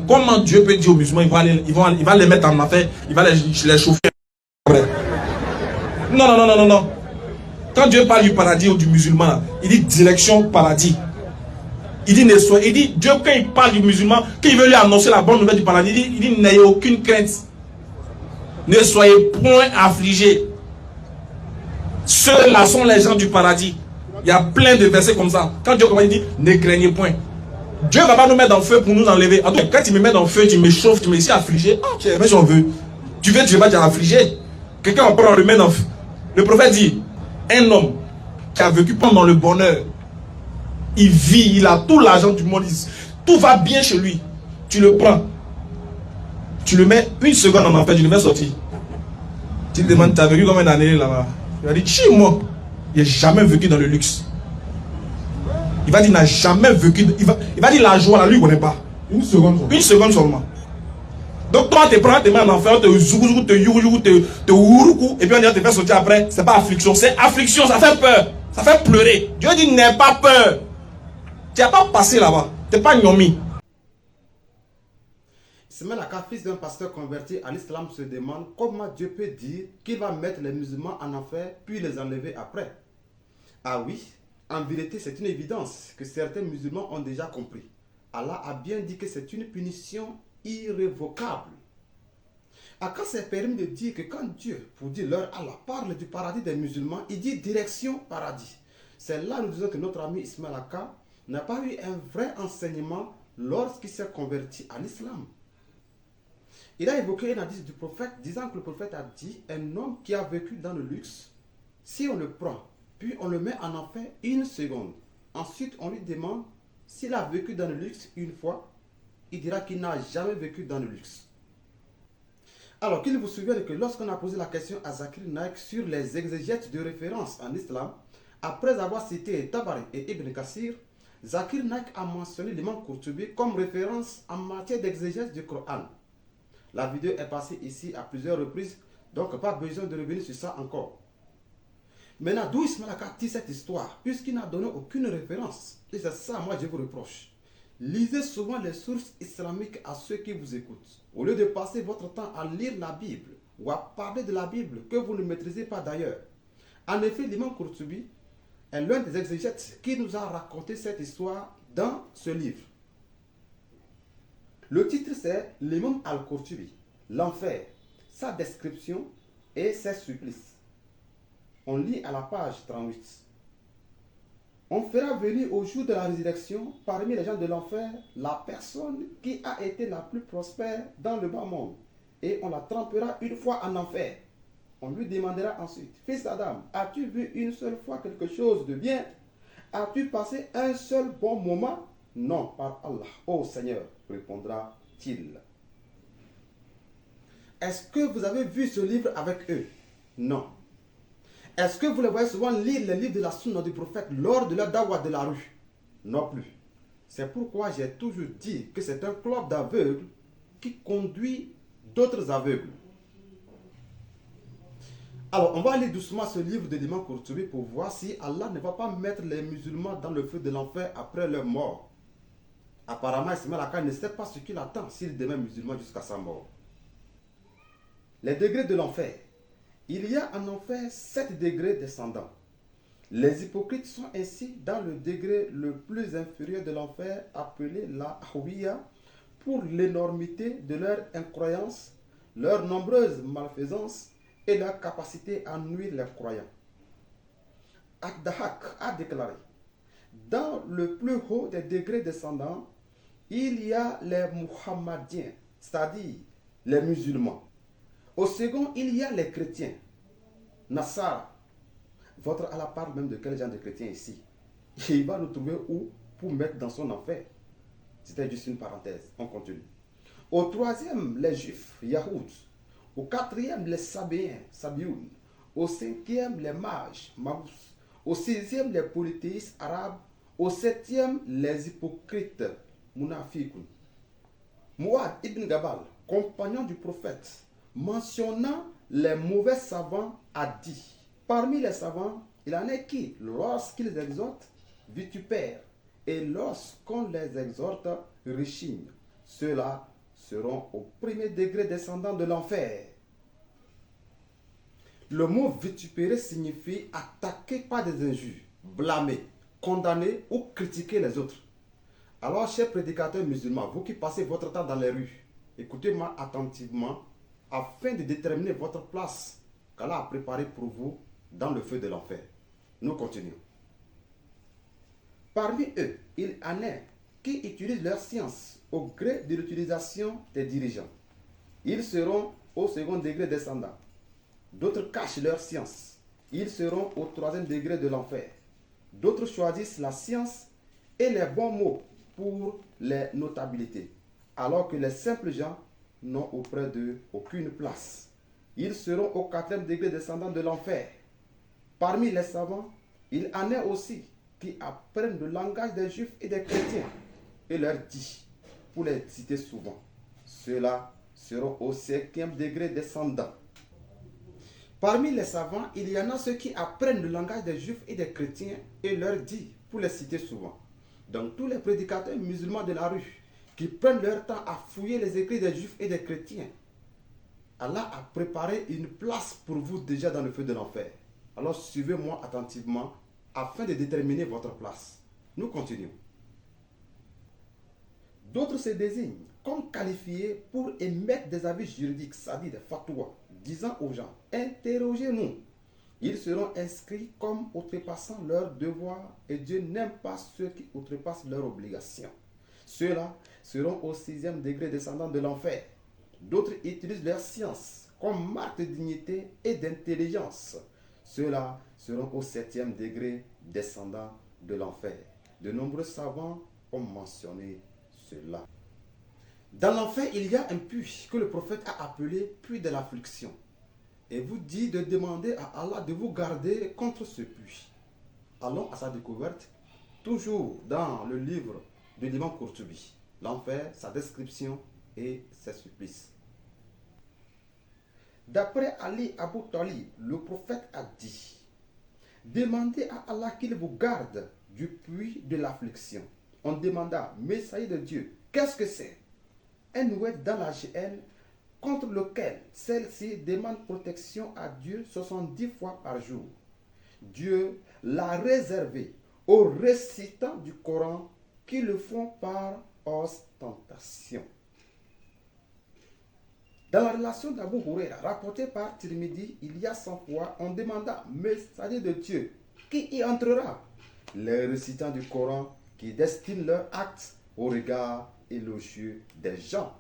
comment Dieu peut dire aux musulmans, il va les mettre en affaire, il va les chauffer après. Non, non, non, non, non, non. Quand Dieu parle du paradis ou du musulman, il dit direction paradis. Il dit, Dieu, quand il parle du musulman, quand il veut lui annoncer la bonne nouvelle du paradis, il dit n'ayez aucune crainte. Ne soyez point affligés. Ceux-là sont les gens du paradis. Il y a plein de versets comme ça. Quand Dieu commence, il dit, ne craignez point. Dieu ne va pas nous mettre dans le feu pour nous enlever. Donc, quand il me met dans le feu, tu me chauffes, tu me dis affligé. Ah, mais j'en veux. Tu veux, tu ne vas pas dire affligé. Quelqu'un va prendre le met dans le feu. Le prophète dit, un homme qui a vécu pendant le bonheur, il vit, il a tout l'argent du monde, tout va bien chez lui. Tu le prends, tu le mets une seconde en enfer, tu le mets sortir. Tu te demandes, tu as vécu combien d'années là-bas? Il va dire, moi, il n'a jamais vécu dans le luxe. Il va dire, il n'a jamais vécu. Il va dire la joie, là, lui, il ne connaît pas. Une seconde seulement. Une seconde seulement. Donc, toi, tu prends, tu mets en enfer, te zougou, te yougou, te ouroukou, et puis on dit, te faire sortir après. C'est pas affliction, c'est affliction, ça fait peur. Ça fait pleurer. Dieu dit, n'aie pas peur. Tu n'as pas passé là-bas. Tu n'es pas gnomi. Ismaël Aka, fils d'un pasteur converti à l'islam, se demande comment Dieu peut dire qu'il va mettre les musulmans en enfer puis les enlever après. Ah oui, en vérité c'est une évidence que certains musulmans ont déjà compris. Allah a bien dit que c'est une punition irrévocable. Aka s'est permis de dire que quand Dieu, pour dire leur Allah, parle du paradis des musulmans, il dit direction paradis. C'est là nous disons que notre ami Ismaël Aka n'a pas eu un vrai enseignement lorsqu'il s'est converti à l'islam. Il a évoqué un hadith du prophète disant que le prophète a dit un homme qui a vécu dans le luxe, si on le prend, puis on le met en enfer une seconde, ensuite on lui demande s'il a vécu dans le luxe une fois, il dira qu'il n'a jamais vécu dans le luxe. Alors qu'il vous souvienne que lorsqu'on a posé la question à Zakir Naik sur les exégètes de référence en islam, après avoir cité Tabari et Ibn Kassir, Zakir Naik a mentionné l'imam Qurtubi comme référence en matière d'exégèse du Coran. La vidéo est passée ici à plusieurs reprises, donc pas besoin de revenir sur ça encore. Maintenant, d'où Ismaël Aka tire cette histoire, puisqu'il n'a donné aucune référence. Et c'est ça, moi, je vous reproche. Lisez souvent les sources islamiques à ceux qui vous écoutent. Au lieu de passer votre temps à lire la Bible ou à parler de la Bible que vous ne maîtrisez pas d'ailleurs. En effet, l'imam Qurtubi est l'un des exégètes qui nous a raconté cette histoire dans ce livre. Le titre c'est l'imam al-Qurtubi, l'enfer, sa description et ses supplices. On lit à la page 38. On fera venir au jour de la résurrection parmi les gens de l'enfer la personne qui a été la plus prospère dans le bas monde et on la trempera une fois en enfer. On lui demandera ensuite, fils d'Adam, as-tu vu une seule fois quelque chose de bien? As-tu passé un seul bon moment? Non, par Allah, ô Seigneur, répondra-t-il. Est-ce que vous avez vu ce livre avec eux? Non. Est-ce que vous les voyez souvent lire les livres de la sunna du prophète lors de la dawa de la rue? Non plus. C'est pourquoi j'ai toujours dit que c'est un club d'aveugles qui conduit d'autres aveugles. Alors, on va aller doucement ce livre de l'imam Qurtubi pour voir si Allah ne va pas mettre les musulmans dans le feu de l'enfer après leur mort. Apparemment, Ismaël Aka ne sait pas ce qu'il attend s'il demeure musulman jusqu'à sa mort. Les degrés de l'enfer. Il y a en enfer 7 degrés descendants. Les hypocrites sont ainsi dans le degré le plus inférieur de l'enfer appelé la Hawiya pour l'énormité de leur incroyance, leurs nombreuses malfaisances et leur capacité à nuire les croyants. Ad-Dahak a déclaré, dans le plus haut des degrés descendants, il y a les Muhammadiens, c'est-à-dire les musulmans. Au second, il y a les chrétiens. Nassara. Votre Allah parle même de quel genre de chrétiens ici. Et il va nous trouver où pour mettre dans son enfer. C'était juste une parenthèse. On continue. Au troisième, les juifs, Yahoud. Au quatrième, les Sabéens, Sabioun. Au cinquième, les mages, Magous. Au sixième, les polythéistes arabes. Au septième, les hypocrites, Munafiqun. Muad ibn Gabal, compagnon du prophète, mentionnant les mauvais savants, a dit, parmi les savants, il en est qui, lorsqu'ils exhortent, vitupèrent, et lorsqu'on les exhorte, rechignent. Ceux-là seront au premier degré descendant de l'enfer. Le mot vitupérer signifie attaquer par des injures, blâmer, condamner ou critiquer les autres. Alors, chers prédicateurs musulmans, vous qui passez votre temps dans les rues, écoutez-moi attentivement afin de déterminer votre place qu'Allah a préparée pour vous dans le feu de l'enfer. Nous continuons. Parmi eux, il en est qui utilisent leur science au gré de l'utilisation des dirigeants. Ils seront au second degré descendant. D'autres cachent leur science. Ils seront au troisième degré de l'enfer. D'autres choisissent la science et les bons mots pour les notabilités, alors que les simples gens n'ont auprès d'eux aucune place. Ils seront au quatrième degré descendant de l'enfer. Parmi les savants, il en est aussi qui apprennent le langage des juifs et des chrétiens et leur dit, pour les citer souvent, ceux-là seront au cinquième degré descendant. Parmi les savants, il y en a ceux qui apprennent le langage des juifs et des chrétiens et leur dit, pour les citer souvent. Donc tous les prédicateurs musulmans de la rue qui prennent leur temps à fouiller les écrits des juifs et des chrétiens, Allah a préparé une place pour vous déjà dans le feu de l'enfer. Alors suivez-moi attentivement afin de déterminer votre place. Nous continuons. D'autres se désignent comme qualifiés pour émettre des avis juridiques, c'est-à-dire des fatwas, disant aux gens, interrogez-nous. Ils seront inscrits comme outrepassant leurs devoirs et Dieu n'aime pas ceux qui outrepassent leurs obligations. Ceux-là seront au sixième degré descendant de l'enfer. D'autres utilisent leur science comme marque de dignité et d'intelligence. Ceux-là seront au septième degré descendant de l'enfer. De nombreux savants ont mentionné cela. Dans l'enfer, il y a un puits que le prophète a appelé puits de l'affliction. Et vous dit de demander à Allah de vous garder contre ce puits. Allons à sa découverte, toujours dans le livre de l'imam Qurtubi. L'enfer, sa description et ses supplices. D'après Ali Abu Talib, le prophète a dit, demandez à Allah qu'il vous garde du puits de l'affliction. On demanda, Messager de Dieu, qu'est-ce que c'est? Un oued dans la GN contre lequel celle-ci demande protection à Dieu 70 fois par jour. Dieu l'a réservé aux récitants du Coran qui le font par ostentation. Dans la relation d'Abu Huraira, rapportée par Tirmidhi, il y a 100 fois, on demanda, Messager de Dieu, qui y entrera? Les récitants du Coran qui destinent leurs actes au regard élogieux des gens.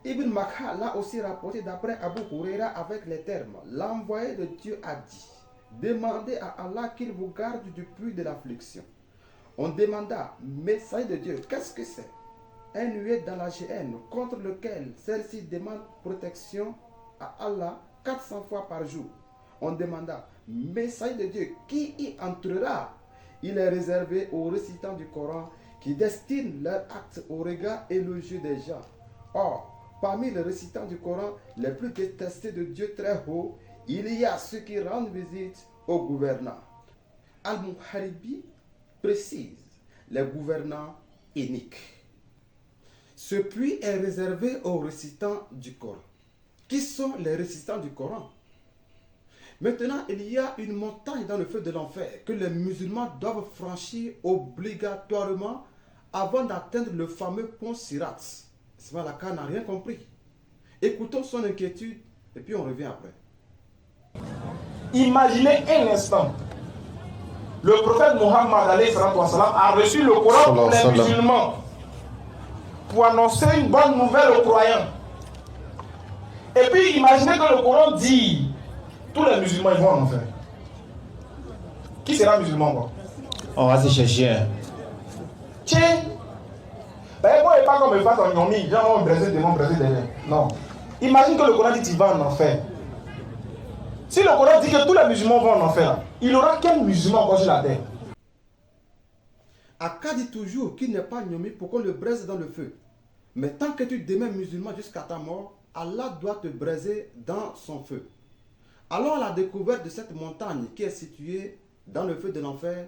Ibn Makha l'a aussi rapporté d'après Abu Huraira avec les termes, l'envoyé de Dieu a dit, demandez à Allah qu'il vous garde du puits de l'affliction. On demanda, Messager de Dieu, qu'est-ce que c'est? Un nuée dans la GN contre lequel celle-ci demande protection à Allah 400 fois par jour. On demanda, Messager de Dieu, qui y entrera? Il est réservé aux récitants du Coran qui destinent leurs actes au regard élogieux des gens. Or, parmi les récitants du Coran les plus détestés de Dieu très haut, il y a ceux qui rendent visite aux gouvernants. Al-Muharibi précise les gouvernants iniques. Ce puits est réservé aux récitants du Coran. Qui sont les récitants du Coran? Maintenant, il y a une montagne dans le feu de l'enfer que les musulmans doivent franchir obligatoirement avant d'atteindre le fameux pont Sirat. Ismaël Aka n'a rien compris. Écoutons son inquiétude et puis on revient après. Imaginez un instant. Le prophète Mohammed a reçu le Coran pour les musulmans pour annoncer une bonne nouvelle aux croyants. Et puis imaginez que le Coran dit tous les musulmans ils vont en enfer. Qui sera musulman quoi? On va se chercher. Tiens, moi et pas comme il passe en Yomi, genre on brésil devant, brésil derrière. Non. Imagine que le Coran dit tu vas en enfer. Si le Coran dit que tous les musulmans vont en enfer, il aura quel musulman encore sur la terre? Aka dit toujours qu'il n'est pas nommé pour qu'on le braise dans le feu. Mais tant que tu demeures musulman jusqu'à ta mort, Allah doit te braiser dans son feu. Allons à la découverte de cette montagne qui est située dans le feu de l'enfer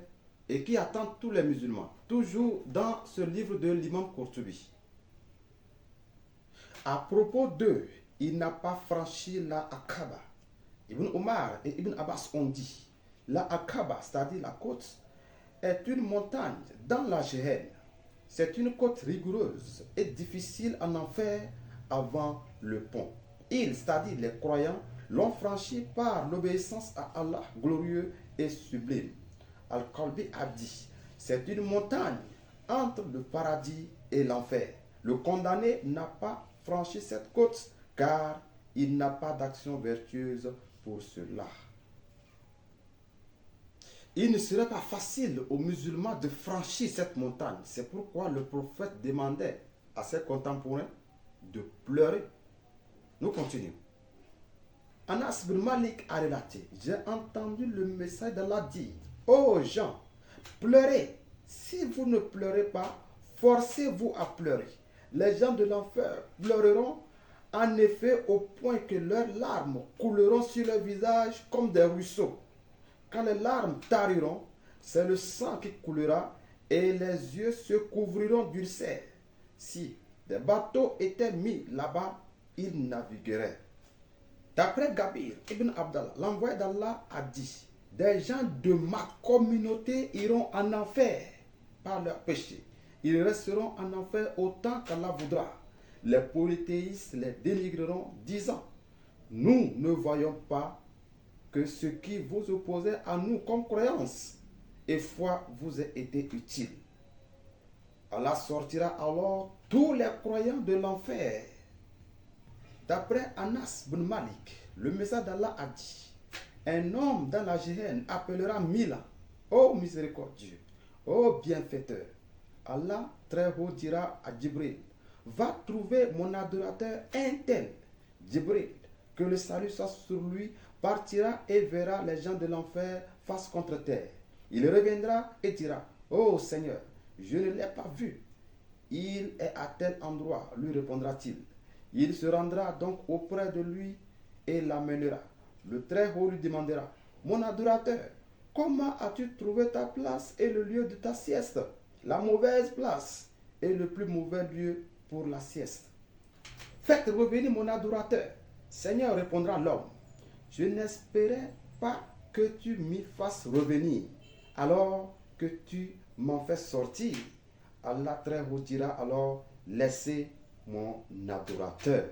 et qui attend tous les musulmans. Toujours dans ce livre de l'imam Qurtubi. À propos d'eux, il n'a pas franchi la Aqaba. Ibn Omar et Ibn Abbas ont dit, la Aqaba, c'est-à-dire la côte, est une montagne dans la Géhenne. C'est une côte rigoureuse et difficile à en faire avant le pont. Ils, c'est-à-dire les croyants, l'ont franchi par l'obéissance à Allah, glorieux et sublime. Al-Qalbi a dit, c'est une montagne entre le paradis et l'enfer. Le condamné n'a pas franchi cette côte car il n'a pas d'action vertueuse pour cela. Il ne serait pas facile aux musulmans de franchir cette montagne. C'est pourquoi le prophète demandait à ses contemporains de pleurer. Nous continuons. Anas bin Malik a relaté, j'ai entendu le message d'Allah dire, ô gens, pleurez. Si vous ne pleurez pas, forcez-vous à pleurer. Les gens de l'enfer pleureront en effet au point que leurs larmes couleront sur leur visage comme des ruisseaux. Quand les larmes tariront, c'est le sang qui coulera et les yeux se couvriront d'ulcères. Si des bateaux étaient mis là-bas, ils navigueraient. D'après Gabir ibn Abdallah, l'envoyé d'Allah a dit, des gens de ma communauté iront en enfer par leur péché. Ils resteront en enfer autant qu'Allah voudra. Les polythéistes les dénigreront, disant, nous ne voyons pas que ce qui vous opposait à nous comme croyance et foi vous ait été utile. Allah sortira alors tous les croyants de l'enfer. D'après Anas bin Malik, le message d'Allah a dit, un homme dans la Géhenne appellera 1000 ans, ô miséricordieux, ô bienfaiteur. Allah très haut dira à Djibril, va trouver mon adorateur un tel. Djibril, que le salut soit sur lui, partira et verra les gens de l'enfer face contre terre. Il reviendra et dira, ô Seigneur, je ne l'ai pas vu. Il est à tel endroit, lui répondra-t-il. Il se rendra donc auprès de lui et l'amènera. Le Très-Haut lui demandera, mon adorateur, comment as-tu trouvé ta place et le lieu de ta sieste? La mauvaise place est le plus mauvais lieu pour la sieste. Faites revenir mon adorateur. Seigneur, répondra l'homme, je n'espérais pas que tu m'y fasses revenir, alors que tu m'en fais sortir. Allah très haut dira alors, laissez mon adorateur.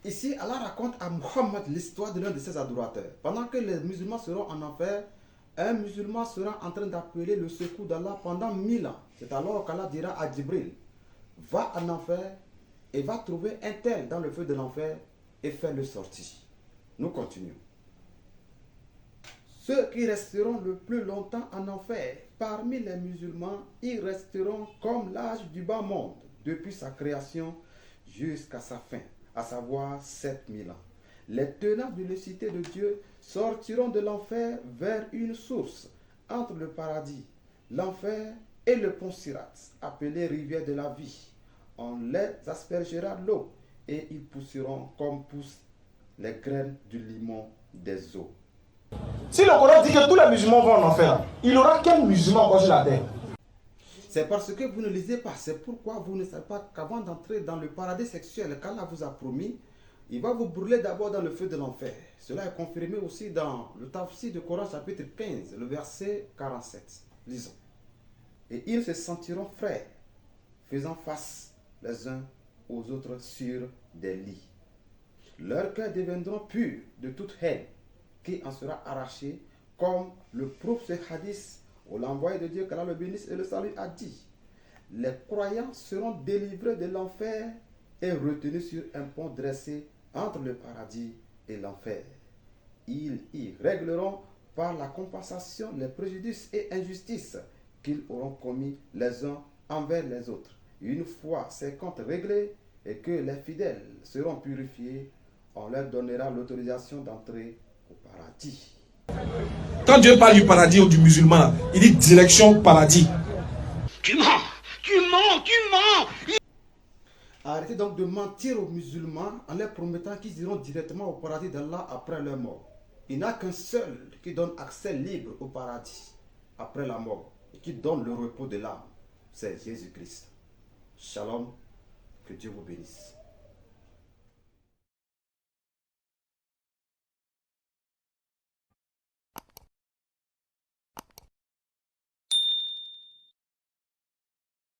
Ici, Allah raconte à Muhammad l'histoire de l'un de ses adorateurs. Pendant que les musulmans seront en enfer, un musulman sera en train d'appeler le secours d'Allah pendant 1000 ans. C'est alors qu'Allah dira à Djibril, va en enfer et va trouver un tel dans le feu de l'enfer et fais-le sortir. Nous continuons. Ceux qui resteront le plus longtemps en enfer, parmi les musulmans, ils resteront comme l'âge du bas monde, depuis sa création jusqu'à sa fin, à savoir 7000 ans. Les tenants de la cité de Dieu sortiront de l'enfer vers une source entre le paradis, l'enfer et le pont Sirat, appelé rivière de la vie. On les aspergera l'eau et ils pousseront comme poussent les graines du limon des eaux. Si le Coran dit que tous les musulmans vont en enfer, il y aura quel musulman sur la terre? C'est parce que vous ne lisez pas. C'est pourquoi vous ne savez pas qu'avant d'entrer dans le paradis sexuel qu'Allah vous a promis, il va vous brûler d'abord dans le feu de l'enfer. Cela est confirmé aussi dans le Tafsir du Coran chapitre 15, le verset 47. Lisons. Et ils se sentiront frères, faisant face les uns aux autres sur des lits. Leurs cœurs deviendront purs de toute haine qui en sera arraché, comme le prouve ce hadith où l'envoyé de Dieu, qu'Allah le bénisse et le salue, a dit, les croyants seront délivrés de l'enfer et retenus sur un pont dressé entre le paradis et l'enfer. Ils y régleront par la compensation les préjudices et injustices qu'ils auront commis les uns envers les autres. Une fois ces comptes réglés et que les fidèles seront purifiés, on leur donnera l'autorisation d'entrer au paradis. Quand Dieu parle du paradis ou du musulman, il dit direction paradis. Tu mens, tu mens, tu mens. Arrêtez donc de mentir aux musulmans en leur promettant qu'ils iront directement au paradis d'Allah après leur mort. Il n'y a qu'un seul qui donne accès libre au paradis après la mort et qui donne le repos de l'âme. C'est Jésus-Christ. Shalom. Que Dieu vous bénisse.